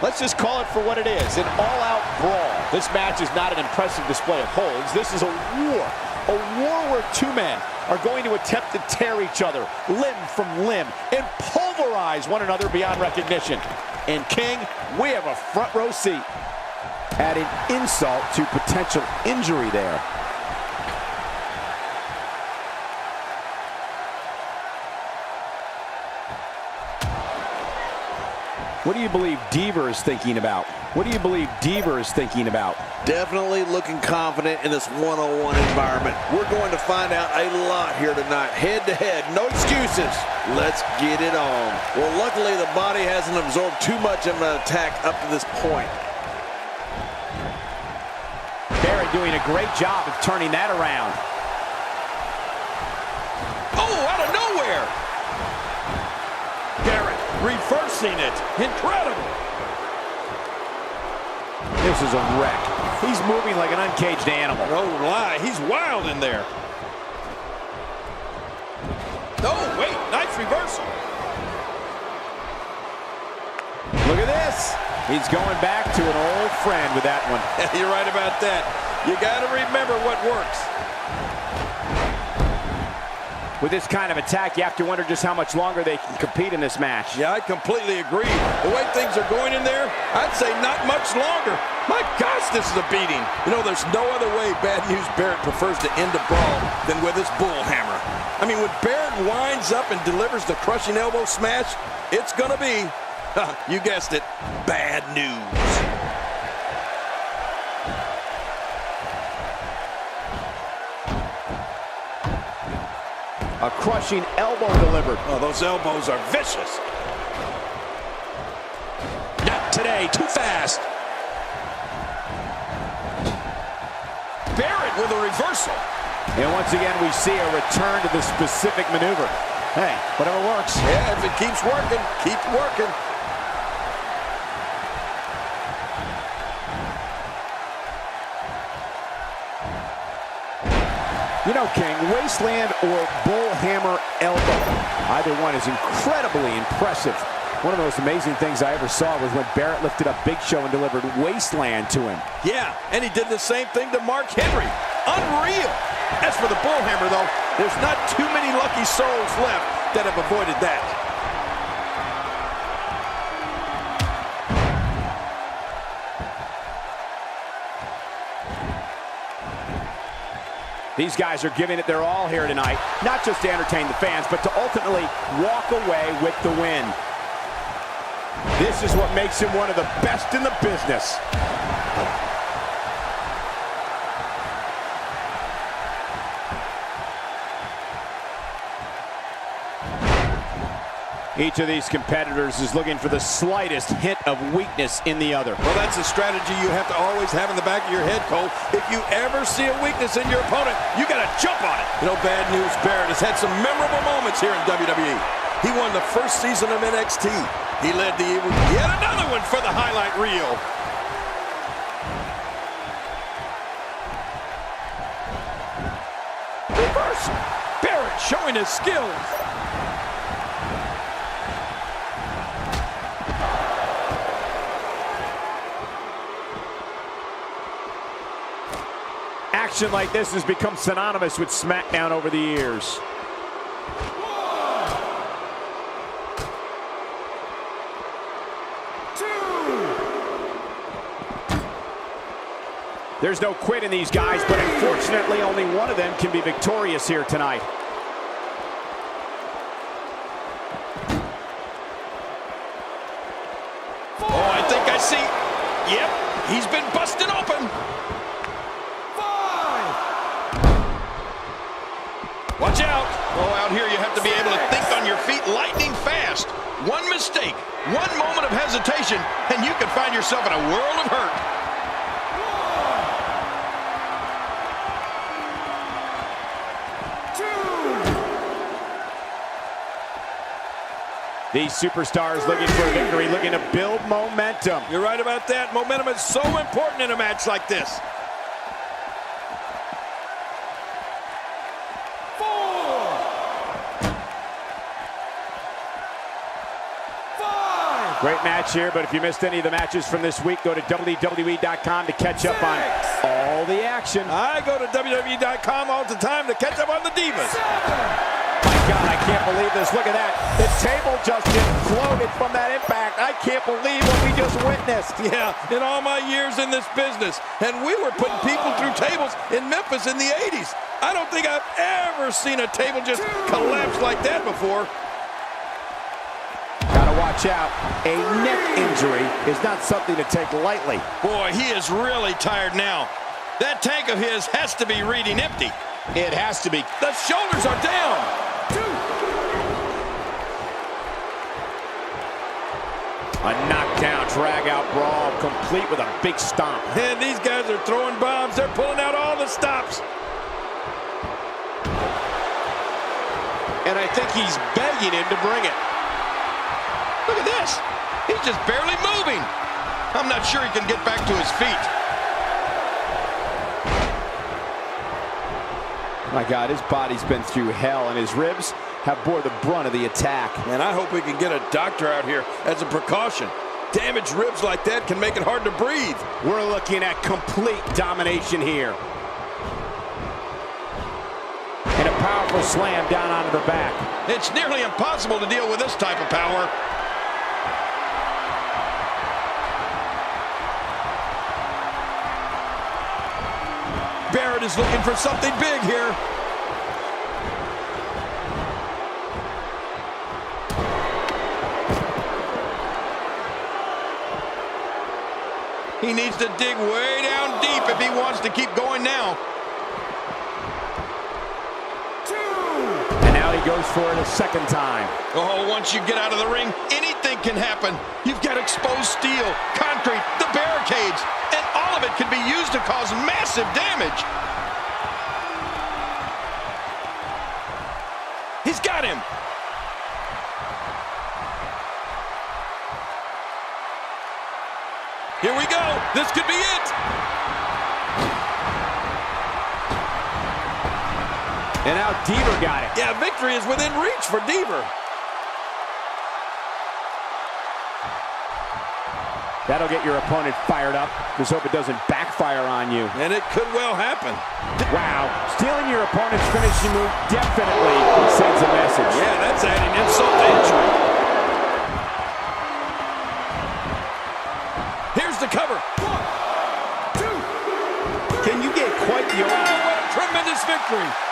Let's just call it for what it is, an all-out brawl. This match is not an impressive display of holds. This is a war where two men are going to attempt to tear each other limb from limb and pulverize one another beyond recognition. And King, we have a front row seat. Adding insult to potential injury there. What do you believe Deaver is thinking about? What do you believe Deaver is thinking about? Definitely looking confident in this one-on-one environment. We're going to find out a lot here tonight. Head-to-head, no excuses. Let's get it on. Well, luckily the body hasn't absorbed too much of an attack up to this point. Barrett doing a great job of turning that around. Oh, out of nowhere! Barrett reversing it. Incredible! This is a wreck. He's moving like an uncaged animal. No lie, he's wild in there. Oh, wait, nice reversal. Look at this. He's going back to an old friend with that one. You're right about that. You got to remember what works. With this kind of attack, you have to wonder just how much longer they can compete in this match. Yeah, I completely agree. The way things are going in there, I'd say not much longer. My gosh, this is a beating. You know, there's no other way Bad News Barrett prefers to end a brawl than with his bull hammer. I mean, when Barrett winds up and delivers the crushing elbow smash, it's going to be, you guessed it, bad news. A crushing elbow delivered. Oh, those elbows are vicious. Not today, too fast. Barrett with a reversal. And once again, we see a return to the specific maneuver. Hey, whatever works. Yeah, if it keeps working, keep working. You know, King, wasteland or bull hammer elbow, either one is incredibly impressive. One of the most amazing things I ever saw was when Barrett lifted up Big Show and delivered wasteland to him. Yeah, and he did the same thing to Mark Henry. Unreal. As for the bull hammer, though, there's not too many lucky souls left that have avoided that. These guys are giving it their all here tonight, not just to entertain the fans, but to ultimately walk away with the win. This is what makes him one of the best in the business. Each of these competitors is looking for the slightest hint of weakness in the other. Well, that's a strategy you have to always have in the back of your head, Cole. If you ever see a weakness in your opponent, you got to jump on it. You know, Bad News Barrett has had some memorable moments here in WWE. He won the first season of NXT. He led the yet another one for the highlight reel. Reversal. Barrett showing his skills. Action like this has become synonymous with SmackDown over the years. There's no quit in these guys, but unfortunately only one of them can be victorious here tonight. Oh, I think I see. Yep, he's been busted open. Watch out. Oh, out here you have to be able to think on your feet lightning fast. One mistake, one moment of hesitation, and you can find yourself in a world of hurt. These superstars looking for a victory, looking to build momentum. You're right about that. Momentum is so important in a match like this. 4, 5, Great match here, but if you missed any of the matches from this week, go to WWE.com to catch up on all the action. I go to WWE.com all the time to catch up on the Divas. My God, I can't believe this. Look at that. The table just imploded from that impact. I can't believe what we just witnessed. Yeah, in all my years in this business, and we were putting people through tables in Memphis in the 80s. I don't think I've ever seen a table just collapse like that before. Gotta watch out. A neck injury is not something to take lightly. Boy, he is really tired now. That tank of his has to be reading empty. It has to be. The shoulders are down. A knockdown, drag-out brawl, complete with a big stomp. And these guys are throwing bombs. They're pulling out all the stops. And I think he's begging him to bring it. Look at this. He's just barely moving. I'm not sure he can get back to his feet. My God, his body's been through hell, and his ribs have bore the brunt of the attack. And I hope we can get a doctor out here as a precaution. Damaged ribs like that can make it hard to breathe. We're looking at complete domination here. And a powerful slam down onto the back. It's nearly impossible to deal with this type of power. Barrett is looking for something big here. He needs to dig way down deep if he wants to keep going now. And now he goes for it a second time. Oh, once you get out of the ring, anything can happen. You've got exposed steel, concrete, the barricades, and all of it can be used to cause massive damage. He's got him. Here we go. This could be it. And now Deaver got it. Yeah, victory is within reach for Deaver. That'll get your opponent fired up. Just hope it doesn't backfire on you. And it could well happen. Wow, stealing your opponent's finishing move definitely sends a message. Yeah, that's adding insult to injury. Here's the cover. 1, 2. Can you get quite the Oh, what a tremendous victory.